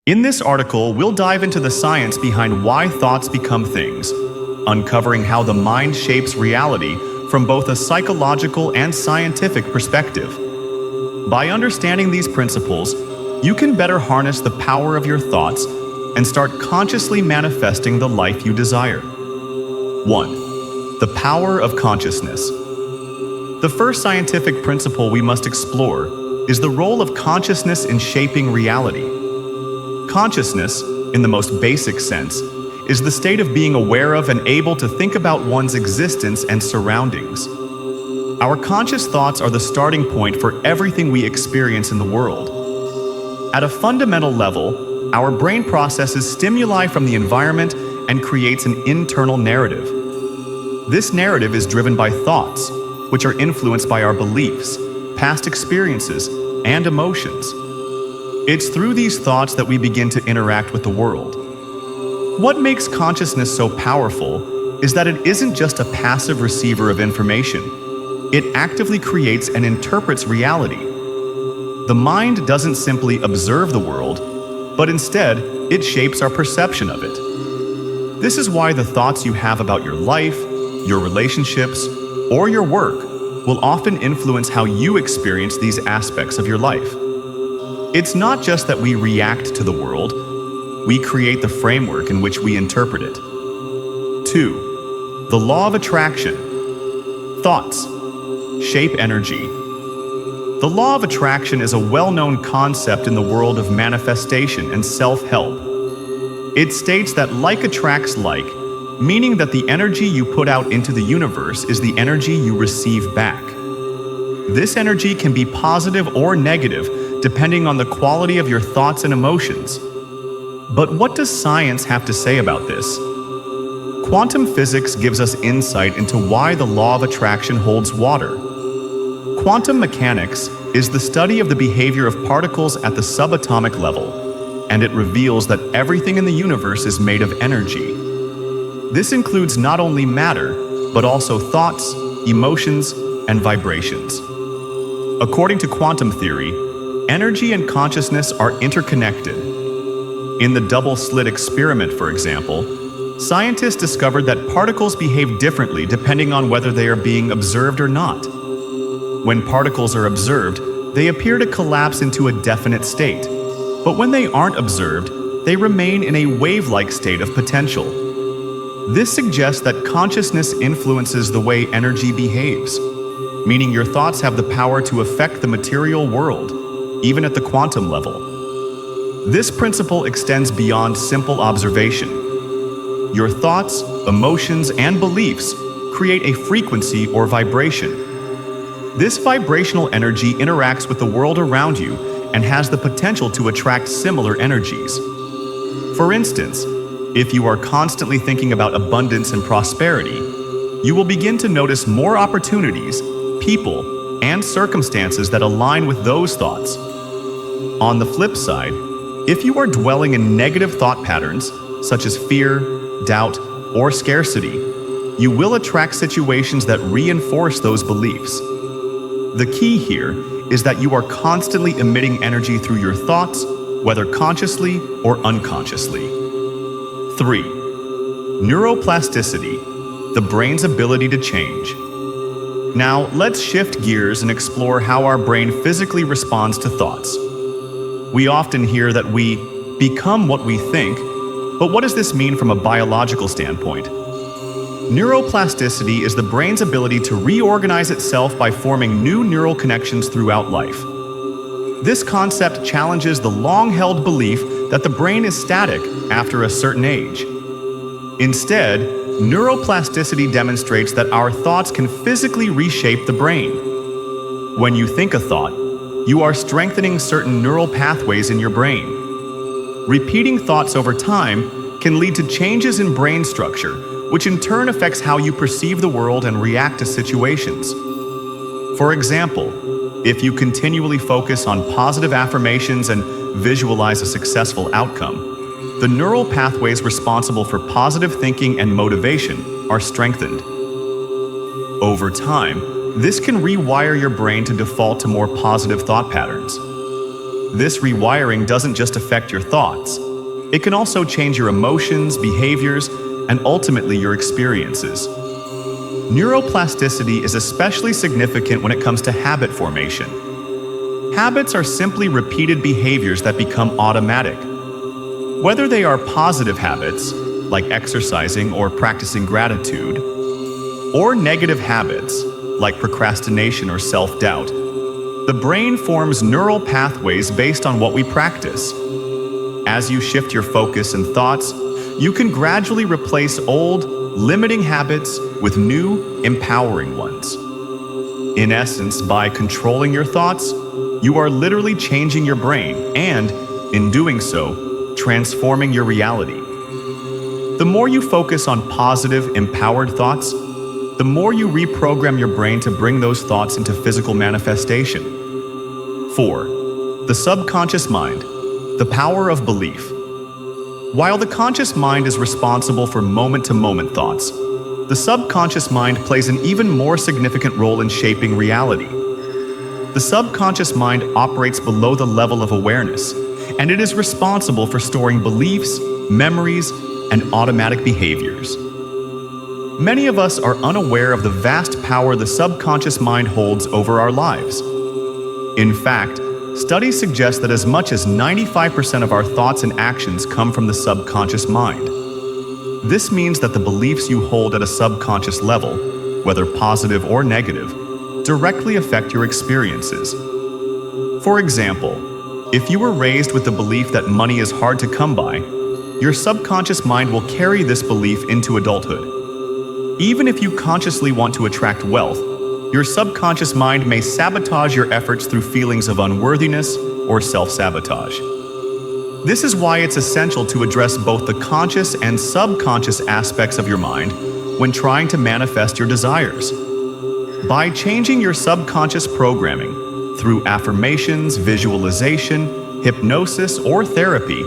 In this article, we'll dive into the science behind why thoughts become things, uncovering how the mind shapes reality from both a psychological and scientific perspective. By understanding these principles, you can better harness the power of your thoughts and start consciously manifesting the life you desire. 1. The power of consciousness. The first scientific principle we must explore is the role of consciousness in shaping reality. Consciousness, in the most basic sense, is the state of being aware of and able to think about one's existence and surroundings. Our conscious thoughts are the starting point for everything we experience in the world. At a fundamental level, our brain processes stimuli from the environment and creates an internal narrative. This narrative is driven by thoughts, which are influenced by our beliefs, past experiences, and emotions. It's through these thoughts that we begin to interact with the world. What makes consciousness so powerful is that it isn't just a passive receiver of information. It actively creates and interprets reality. The mind doesn't simply observe the world, but instead, it shapes our perception of it. This is why the thoughts you have about your life, your relationships, or your work will often influence how you experience these aspects of your life. It's not just that we react to the world, we create the framework in which we interpret it. 2. The law of attraction. Thoughts shape energy. The law of attraction is a well-known concept in the world of manifestation and self-help. It states that like attracts like, meaning that the energy you put out into the universe is the energy you receive back. This energy can be positive or negative, depending on the quality of your thoughts and emotions. But what does science have to say about this? Quantum physics gives us insight into why the law of attraction holds water. Quantum mechanics is the study of the behavior of particles at the subatomic level, and it reveals that everything in the universe is made of energy. This includes not only matter, but also thoughts, emotions, and vibrations. According to quantum theory, energy and consciousness are interconnected. In the double-slit experiment, for example, scientists discovered that particles behave differently depending on whether they are being observed or not. When particles are observed, they appear to collapse into a definite state. But when they aren't observed, they remain in a wave-like state of potential. This suggests that consciousness influences the way energy behaves, meaning your thoughts have the power to affect the material world, even at the quantum level. This principle extends beyond simple observation. Your thoughts, emotions, and beliefs create a frequency or vibration. This vibrational energy interacts with the world around you and has the potential to attract similar energies. For instance, if you are constantly thinking about abundance and prosperity, you will begin to notice more opportunities, people, and circumstances that align with those thoughts. On the flip side, if you are dwelling in negative thought patterns, such as fear, doubt, or scarcity, you will attract situations that reinforce those beliefs. The key here is that you are constantly emitting energy through your thoughts, whether consciously or unconsciously. 3. Neuroplasticity, the brain's ability to change. Now, let's shift gears and explore how our brain physically responds to thoughts. We often hear that we become what we think, but what does this mean from a biological standpoint? Neuroplasticity is the brain's ability to reorganize itself by forming new neural connections throughout life. This concept challenges the long-held belief that the brain is static after a certain age. Instead, neuroplasticity demonstrates that our thoughts can physically reshape the brain. When you think a thought, you are strengthening certain neural pathways in your brain. Repeating thoughts over time can lead to changes in brain structure, which in turn affects how you perceive the world and react to situations. For example, if you continually focus on positive affirmations and visualize a successful outcome, the neural pathways responsible for positive thinking and motivation are strengthened. Over time, this can rewire your brain to default to more positive thought patterns. This rewiring doesn't just affect your thoughts. It can also change your emotions, behaviors, and ultimately your experiences. Neuroplasticity is especially significant when it comes to habit formation. Habits are simply repeated behaviors that become automatic. Whether they are positive habits, like exercising or practicing gratitude, or negative habits, like procrastination or self-doubt, the brain forms neural pathways based on what we practice. As you shift your focus and thoughts, you can gradually replace old, limiting habits with new, empowering ones. In essence, by controlling your thoughts, you are literally changing your brain and, in doing so, transforming your reality. The more you focus on positive, empowered thoughts, the more you reprogram your brain to bring those thoughts into physical manifestation. 4. The subconscious mind. The power of belief. While the conscious mind is responsible for moment-to-moment thoughts, the subconscious mind plays an even more significant role in shaping reality. The subconscious mind operates below the level of awareness, and it is responsible for storing beliefs, memories, and automatic behaviors. Many of us are unaware of the vast power the subconscious mind holds over our lives. In fact, studies suggest that as much as 95% of our thoughts and actions come from the subconscious mind. This means that the beliefs you hold at a subconscious level, whether positive or negative, directly affect your experiences. For example, if you were raised with the belief that money is hard to come by, your subconscious mind will carry this belief into adulthood. Even if you consciously want to attract wealth, your subconscious mind may sabotage your efforts through feelings of unworthiness or self-sabotage. This is why it's essential to address both the conscious and subconscious aspects of your mind when trying to manifest your desires. By changing your subconscious programming through affirmations, visualization, hypnosis, or therapy,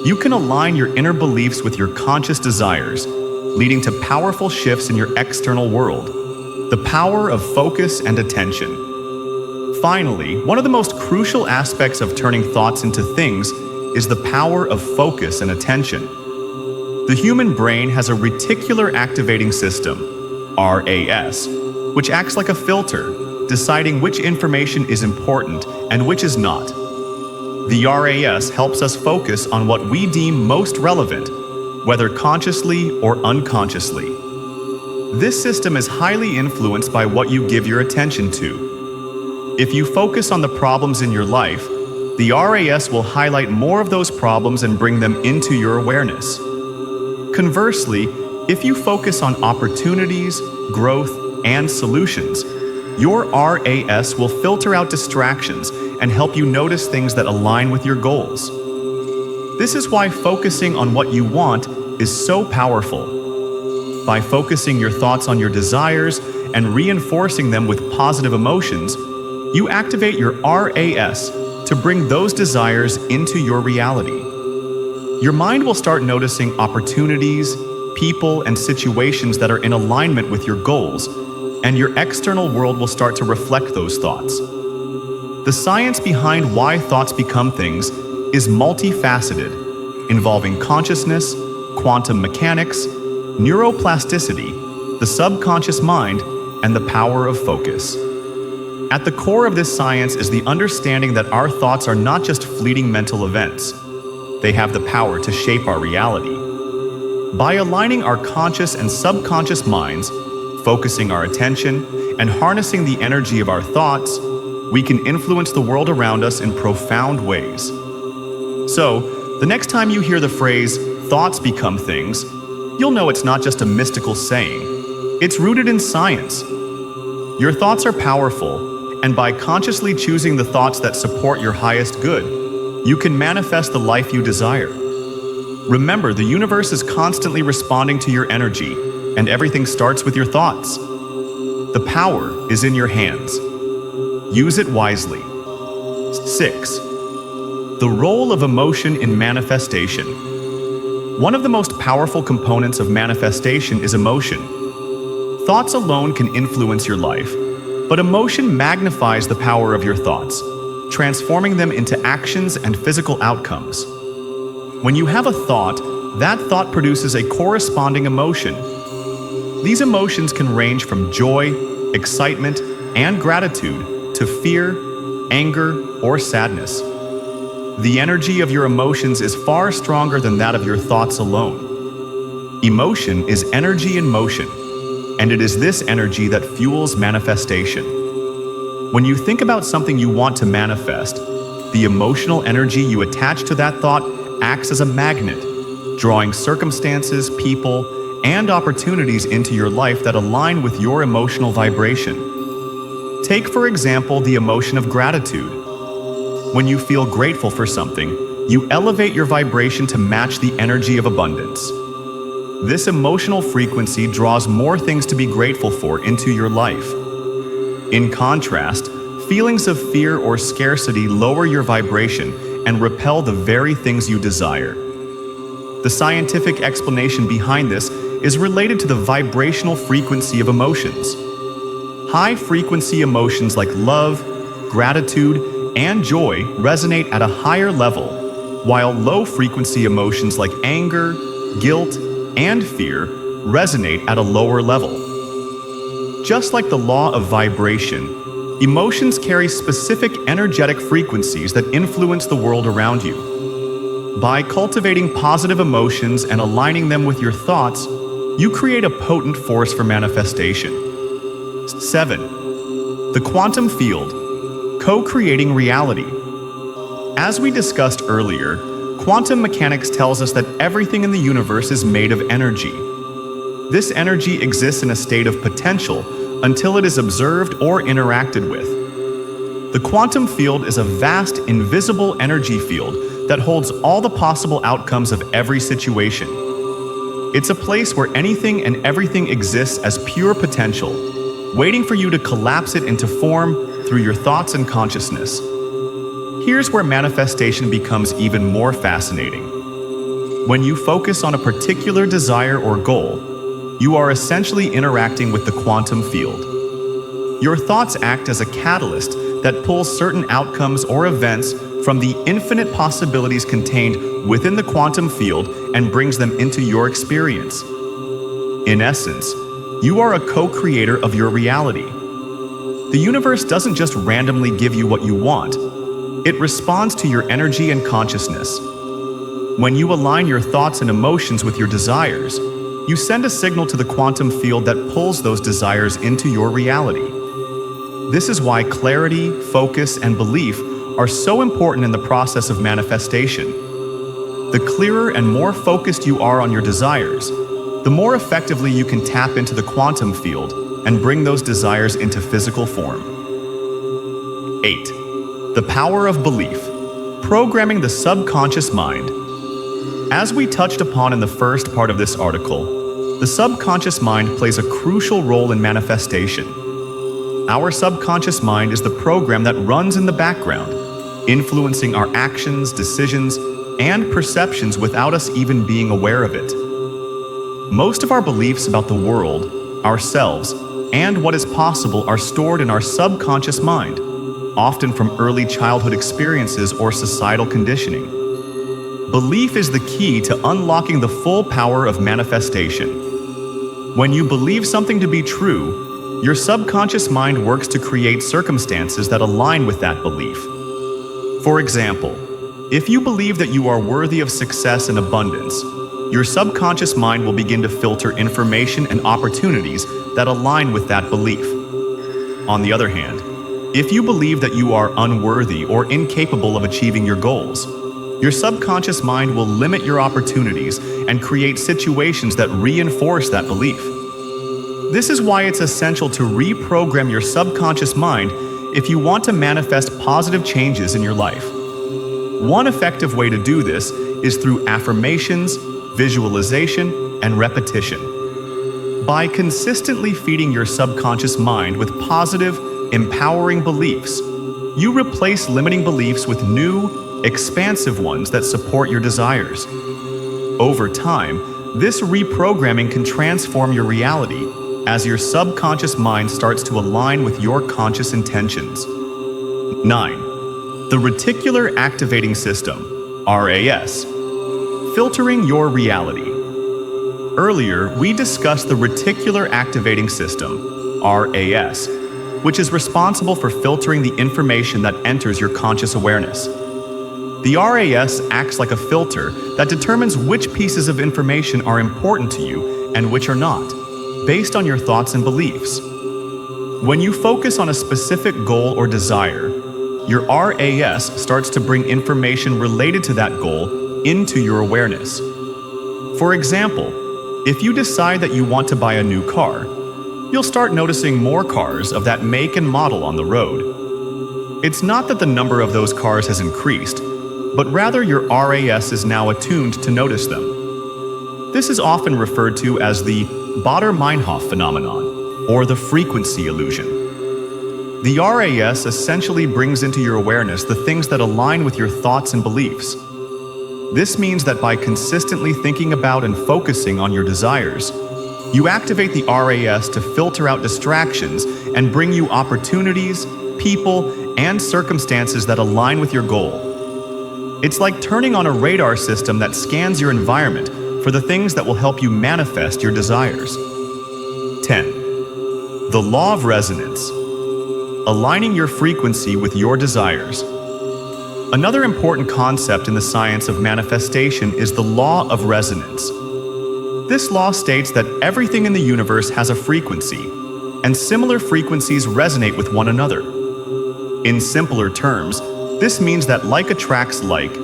you can align your inner beliefs with your conscious desires, leading to powerful shifts in your external world. The power of focus and attention. Finally, one of the most crucial aspects of turning thoughts into things is the power of focus and attention. The human brain has a reticular activating system, RAS, which acts like a filter, deciding which information is important and which is not. The RAS helps us focus on what we deem most relevant, whether consciously or unconsciously. This system is highly influenced by what you give your attention to. If you focus on the problems in your life, the RAS will highlight more of those problems and bring them into your awareness. Conversely, if you focus on opportunities, growth, and solutions, your RAS will filter out distractions and help you notice things that align with your goals. This is why focusing on what you want is so powerful. By focusing your thoughts on your desires and reinforcing them with positive emotions, you activate your RAS to bring those desires into your reality. Your mind will start noticing opportunities, people, and situations that are in alignment with your goals, and your external world will start to reflect those thoughts. The science behind why thoughts become things is multifaceted, involving consciousness, quantum mechanics, neuroplasticity, the subconscious mind, and the power of focus. At the core of this science is the understanding that our thoughts are not just fleeting mental events. They have the power to shape our reality. By aligning our conscious and subconscious minds, focusing our attention, and harnessing the energy of our thoughts, we can influence the world around us in profound ways. So, the next time you hear the phrase, "thoughts become things," you'll know it's not just a mystical saying. It's rooted in science. Your thoughts are powerful, and by consciously choosing the thoughts that support your highest good, you can manifest the life you desire. Remember, the universe is constantly responding to your energy, and everything starts with your thoughts. The power is in your hands. Use it wisely. 6. The role of emotion in manifestation. One of the most powerful components of manifestation is emotion. Thoughts alone can influence your life, but emotion magnifies the power of your thoughts. transforming them into actions and physical outcomes. When you have a thought, that thought produces a corresponding emotion. These emotions can range from joy, excitement, and gratitude to fear, anger, or sadness. The energy of your emotions is far stronger than that of your thoughts alone. Emotion is energy in motion, and it is this energy that fuels manifestation. When you think about something you want to manifest, the emotional energy you attach to that thought acts as a magnet, drawing circumstances, people, and opportunities into your life that align with your emotional vibration. Take, for example, the emotion of gratitude. When you feel grateful for something, you elevate your vibration to match the energy of abundance. This emotional frequency draws more things to be grateful for into your life. In contrast, feelings of fear or scarcity lower your vibration and repel the very things you desire. The scientific explanation behind this is related to the vibrational frequency of emotions. High-frequency emotions like love, gratitude, and joy resonate at a higher level, while low-frequency emotions like anger, guilt, and fear resonate at a lower level. Just like the law of vibration, emotions carry specific energetic frequencies that influence the world around you. By cultivating positive emotions and aligning them with your thoughts, you create a potent force for manifestation. 7. The quantum field, co-creating reality. As we discussed earlier, quantum mechanics tells us that everything in the universe is made of energy. This energy exists in a state of potential until it is observed or interacted with. The quantum field is a vast, invisible energy field that holds all the possible outcomes of every situation. It's a place where anything and everything exists as pure potential, waiting for you to collapse it into form through your thoughts and consciousness. Here's where manifestation becomes even more fascinating. When you focus on a particular desire or goal, you are essentially interacting with the quantum field. Your thoughts act as a catalyst that pulls certain outcomes or events from the infinite possibilities contained within the quantum field and brings them into your experience. In essence, you are a co-creator of your reality. The universe doesn't just randomly give you what you want. It responds to your energy and consciousness. When you align your thoughts and emotions with your desires, you send a signal to the quantum field that pulls those desires into your reality. This is why clarity, focus, and belief are so important in the process of manifestation. The clearer and more focused you are on your desires, the more effectively you can tap into the quantum field and bring those desires into physical form. 8. The power of belief, programming the subconscious mind. As we touched upon in the first part of this article, the subconscious mind plays a crucial role in manifestation. Our subconscious mind is the program that runs in the background, influencing our actions, decisions, and perceptions without us even being aware of it. Most of our beliefs about the world, ourselves, and what is possible are stored in our subconscious mind, often from early childhood experiences or societal conditioning. Belief is the key to unlocking the full power of manifestation. When you believe something to be true, your subconscious mind works to create circumstances that align with that belief. For example, if you believe that you are worthy of success and abundance, your subconscious mind will begin to filter information and opportunities that align with that belief. On the other hand, if you believe that you are unworthy or incapable of achieving your goals, your subconscious mind will limit your opportunities and create situations that reinforce that belief. This is why it's essential to reprogram your subconscious mind if you want to manifest positive changes in your life. One effective way to do this is through affirmations, visualization, and repetition. By consistently feeding your subconscious mind with positive, empowering beliefs, you replace limiting beliefs with new, expansive ones that support your desires. Over time, this reprogramming can transform your reality as your subconscious mind starts to align with your conscious intentions. 9. The Reticular Activating System, RAS. Filtering your reality. Earlier, we discussed the Reticular Activating System, RAS, which is responsible for filtering the information that enters your conscious awareness. The RAS acts like a filter that determines which pieces of information are important to you and which are not, based on your thoughts and beliefs. When you focus on a specific goal or desire, your RAS starts to bring information related to that goal into your awareness. For example, if you decide that you want to buy a new car, you'll start noticing more cars of that make and model on the road. It's not that the number of those cars has increased, but rather your RAS is now attuned to notice them. This is often referred to as the Baader-Meinhof phenomenon, or the frequency illusion. The RAS essentially brings into your awareness the things that align with your thoughts and beliefs. This means that by consistently thinking about and focusing on your desires, you activate the RAS to filter out distractions and bring you opportunities, people, and circumstances that align with your goal. It's like turning on a radar system that scans your environment for the things that will help you manifest your desires. 10. The Law of Resonance. Aligning your frequency with your desires. Another important concept in the science of manifestation is the Law of Resonance. This law states that everything in the universe has a frequency, and similar frequencies resonate with one another. In simpler terms, this means that like attracts like,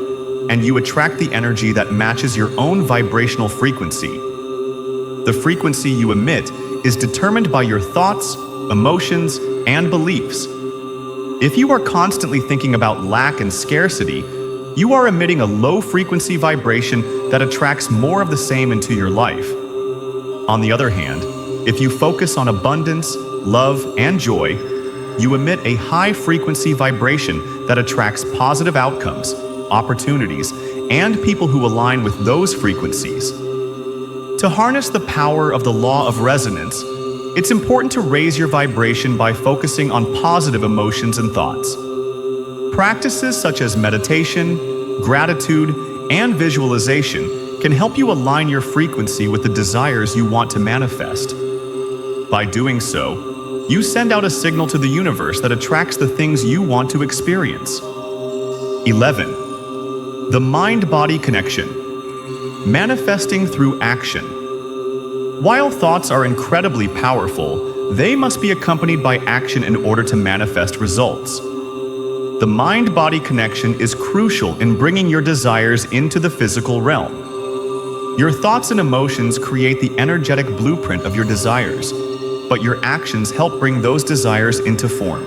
and you attract the energy that matches your own vibrational frequency. The frequency you emit is determined by your thoughts, emotions, and beliefs. If you are constantly thinking about lack and scarcity, you are emitting a low-frequency vibration that attracts more of the same into your life. On the other hand, if you focus on abundance, love, and joy, you emit a high-frequency vibration that attracts positive outcomes, opportunities, and people who align with those frequencies. To harness the power of the Law of Resonance, it's important to raise your vibration by focusing on positive emotions and thoughts. Practices such as meditation, gratitude, and visualization can help you align your frequency with the desires you want to manifest. By doing so, you send out a signal to the universe that attracts the things you want to experience. 11. The Mind-Body Connection. Manifesting through action. While thoughts are incredibly powerful, they must be accompanied by action in order to manifest results. The mind-body connection is crucial in bringing your desires into the physical realm. Your thoughts and emotions create the energetic blueprint of your desires, but your actions help bring those desires into form.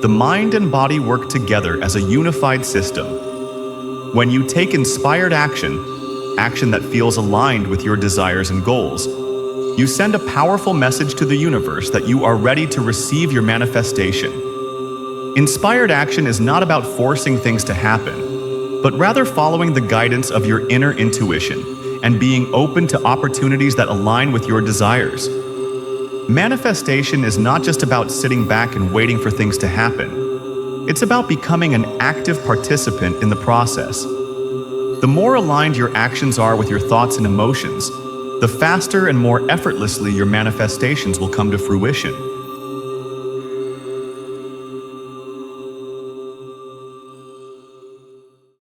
The mind and body work together as a unified system. When you take inspired action that feels aligned with your desires and goals, you send a powerful message to the universe that you are ready to receive your manifestation. Inspired action is not about forcing things to happen, but rather following the guidance of your inner intuition and being open to opportunities that align with your desires. Manifestation is not just about sitting back and waiting for things to happen. It's about becoming an active participant in the process. The more aligned your actions are with your thoughts and emotions, the faster and more effortlessly your manifestations will come to fruition.